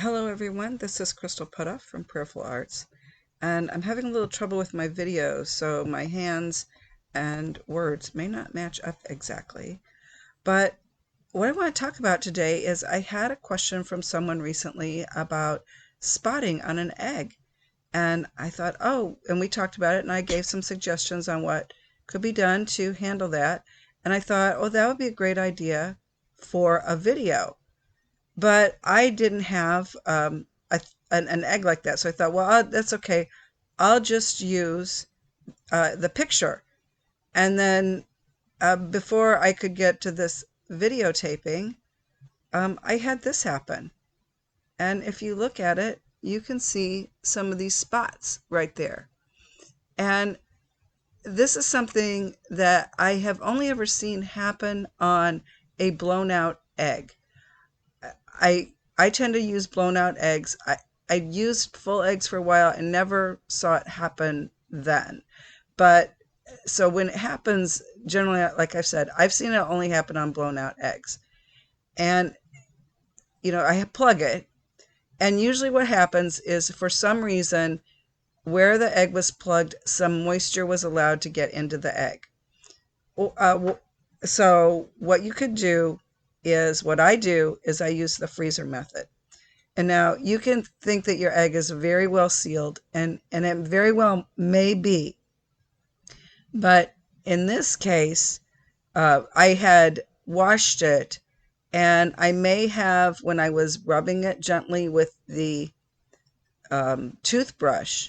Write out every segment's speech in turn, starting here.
Hello everyone, this is Crystal Potthoff from Prayerful Arts, and I'm having a little trouble with my video, so my hands and words may not match up exactly. But what I want to talk about today is I had a question from someone recently about spotting on an egg, and I thought, oh, and we talked about it, and I gave some suggestions on what could be done to handle that, and I thought, oh, that would be a great idea for a video. But I didn't have an egg like that. So I thought, well, that's okay. I'll just use the picture. And then before I could get to this videotaping, I had this happen. And if you look at it, you can see some of these spots right there. And this is something that I have only ever seen happen on a blown out egg. I tend to use blown out eggs. I used full eggs for a while and never saw it happen then. But so when it happens, generally, like I said, I've seen it only happen on blown out eggs. And, I plug it. And usually what happens is for some reason, where the egg was plugged, some moisture was allowed to get into the egg. So what you could do is what I do is I use the freezer method. And now you can think that your egg is very well sealed, and it very well may be. But in this case, I had washed it, and I may have, when I was rubbing it gently with the toothbrush,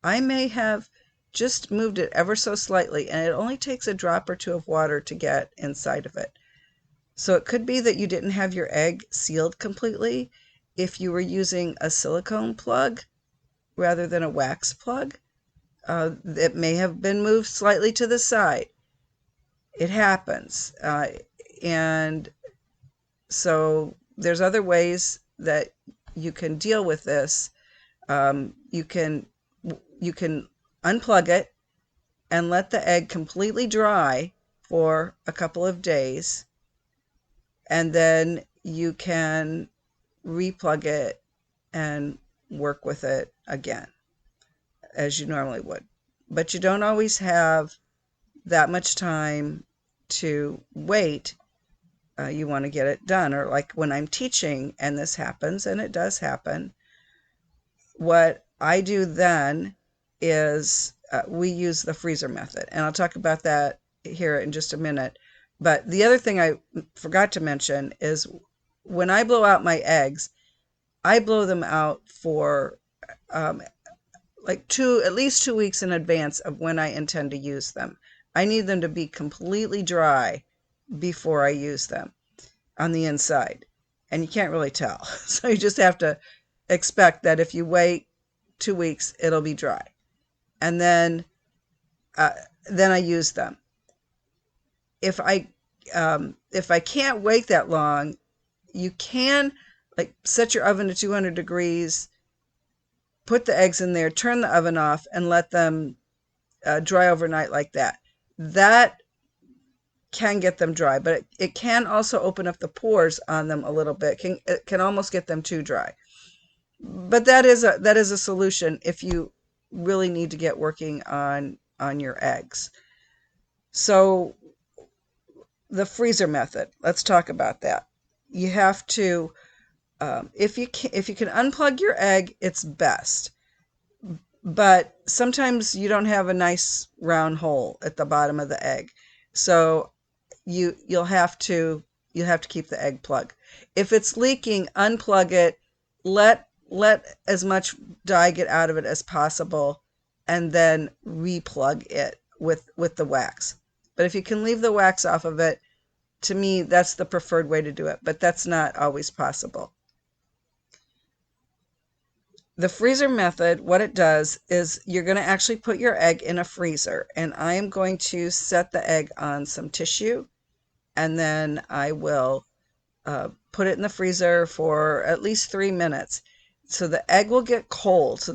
I may have just moved it ever so slightly, and it only takes a drop or two of water to get inside of it. So it could be that you didn't have your egg sealed completely if you were using a silicone plug rather than a wax plug. It may have been moved slightly to the side. It happens. And so there's other ways that you can deal with this. You can unplug it and let the egg completely dry for a couple of days, and then you can replug it and work with it again as you normally would. But you don't always have that much time to wait. You want to get it done. Or like when I'm teaching and this happens, and it does happen, what I do then is we use the freezer method. And I'll talk about that here in just a minute. But the other thing I forgot to mention is when I blow out my eggs, I blow them out for at least 2 weeks in advance of when I intend to use them. I need them to be completely dry before I use them on the inside. And you can't really tell. So you just have to expect that if you wait 2 weeks, it'll be dry. And then I use them. If I can't wait that long, you can set your oven to 200 degrees, put the eggs in there, turn the oven off, and let them dry overnight like that. That can get them dry, but it can also open up the pores on them a little bit. It can almost get them too dry. But that is a solution if you really need to get working on your eggs. So the freezer method, let's talk about that. You have to, if you can unplug your egg, it's best. But sometimes you don't have a nice round hole at the bottom of the egg, so you'll have to keep the egg plugged. If it's leaking, unplug it. Let as much dye get out of it as possible, and then replug it with the wax. But if you can leave the wax off of it, to me, that's the preferred way to do it, but that's not always possible. The freezer method, what it does is you're going to actually put your egg in a freezer, and I am going to set the egg on some tissue, and then I will put it in the freezer for at least 3 minutes. So the egg will get cold. So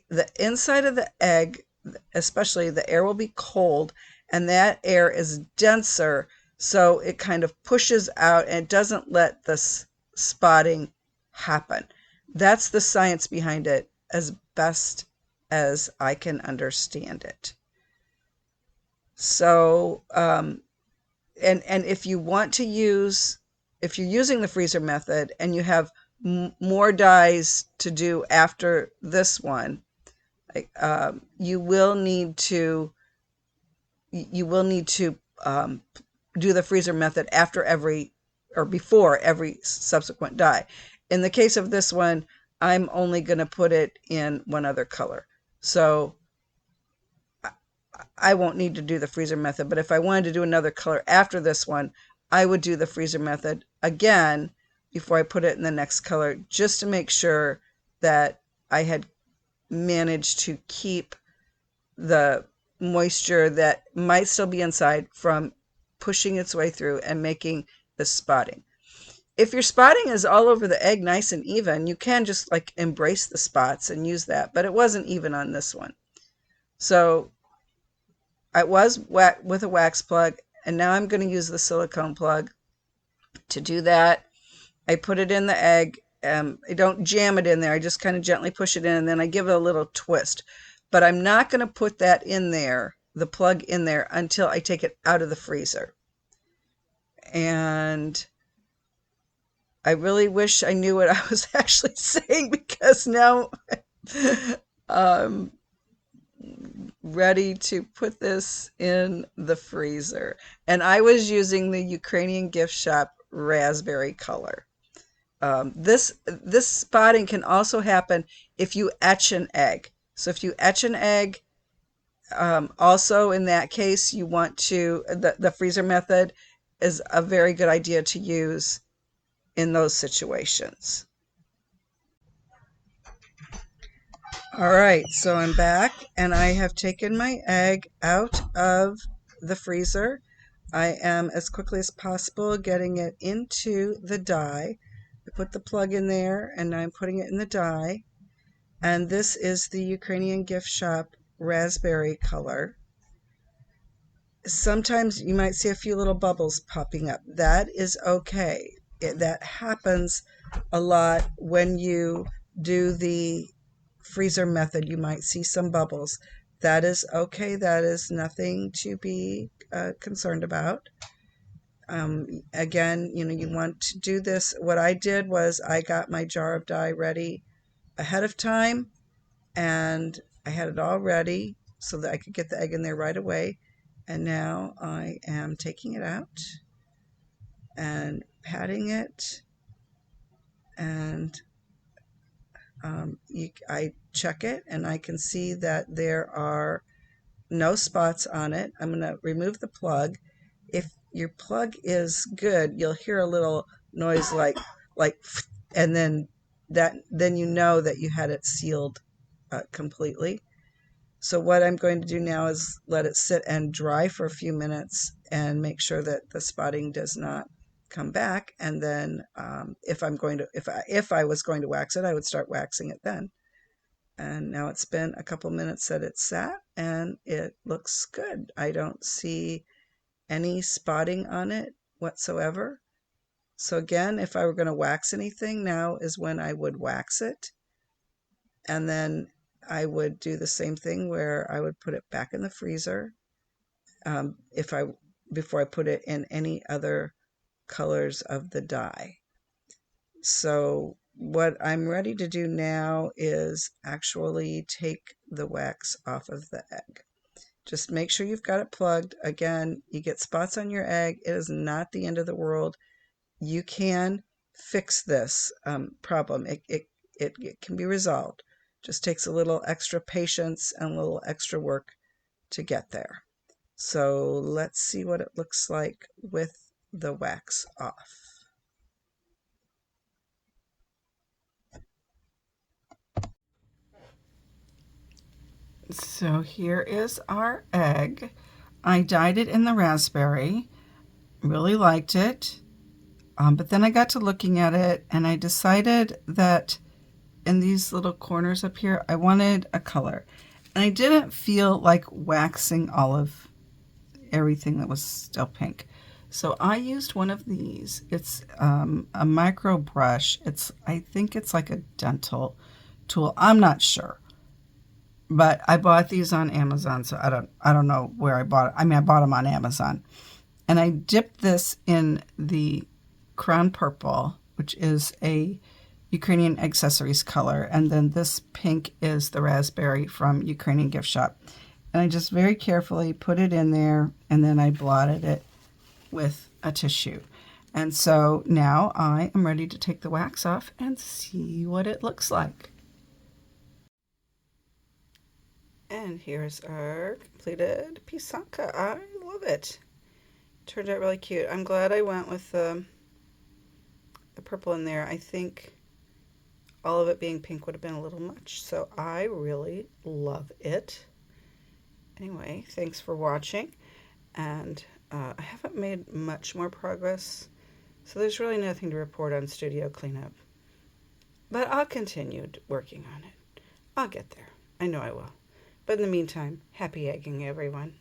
the inside of the egg, especially the air, will be cold, and that air is denser, so it kind of pushes out and it doesn't let the spotting happen. That's the science behind it, as best as I can understand it. So, and if you want to use, if you're using the freezer method and you have more dies to do after this one, you will need to do the freezer method after every or before every subsequent die. In the case of this one, I'm only going to put it in one other color. So I won't need to do the freezer method, but if I wanted to do another color after this one, I would do the freezer method again before I put it in the next color, just to make sure that I had managed to keep the moisture that might still be inside from pushing its way through and making the spotting. If your spotting is all over the egg nice and even, you can just like embrace the spots and use that, but it wasn't even on this one. So I was with a wax plug, and now I'm going to use the silicone plug to do that. I put it in the egg. I don't jam it in there. I just kind of gently push it in, and then I give it a little twist. But I'm not going to put that in there, the plug in there, until I take it out of the freezer. And I really wish I knew what I was actually saying, because now I'm ready to put this in the freezer. And I was using the Ukrainian gift shop raspberry color. This spotting can also happen if you etch an egg. So if you etch an egg, also in that case, you want to, the freezer method is a very good idea to use in those situations. All right, so I'm back and I have taken my egg out of the freezer. I am, as quickly as possible, getting it into the die. I put the plug in there and I'm putting it in the die. And this is the Ukrainian gift shop raspberry color. Sometimes you might see a few little bubbles popping up. That is okay. That happens a lot when you do the freezer method. You might see some bubbles. That is okay. That is nothing to be concerned about. Again, you want to do this. What I did was I got my jar of dye ready ahead of time, and I had it all ready so that I could get the egg in there right away. And now I am taking it out and patting it, and I check it and I can see that there are no spots on it. I'm going to remove the plug. If your plug is good, you'll hear a little noise like and then you know that you had it sealed completely. So what I'm going to do now is let it sit and dry for a few minutes and make sure that the spotting does not come back. And then if I was going to wax it, I would start waxing it then. And now it's been a couple minutes that it's sat and it looks good. I don't see any spotting on it whatsoever. So again, if I were going to wax anything, now is when I would wax it. And then I would do the same thing where I would put it back in the freezer before I put it in any other colors of the dye. So what I'm ready to do now is actually take the wax off of the egg. Just make sure you've got it plugged. Again, you get spots on your egg. It is not the end of the world. You can fix this problem. It can be resolved. Just takes a little extra patience and a little extra work to get there. So let's see what it looks like with the wax off. So here is our egg. I dyed it in the raspberry. Really liked it. But then I got to looking at it and I decided that in these little corners up here, I wanted a color. And I didn't feel like waxing all of everything that was still pink. So I used one of these. It's a micro brush. I think it's like a dental tool. I'm not sure, but I bought these on Amazon, so I don't know where I bought it. I mean, I bought them on Amazon, and I dipped this in the Crown Purple, which is a Ukrainian accessories color, and then this pink is the raspberry from Ukrainian gift shop. And I just very carefully put it in there, and then I blotted it with a tissue. And so now I am ready to take the wax off and see what it looks like. And here's our completed Pysanka. I love it. Turned out really cute. I'm glad I went with the purple in there. I think all of it being pink would have been a little much, so I really love it. Anyway, thanks for watching, and I haven't made much more progress, so there's really nothing to report on studio cleanup. But I'll continue working on it. I'll get there. I know I will. But in the meantime, happy egging, everyone.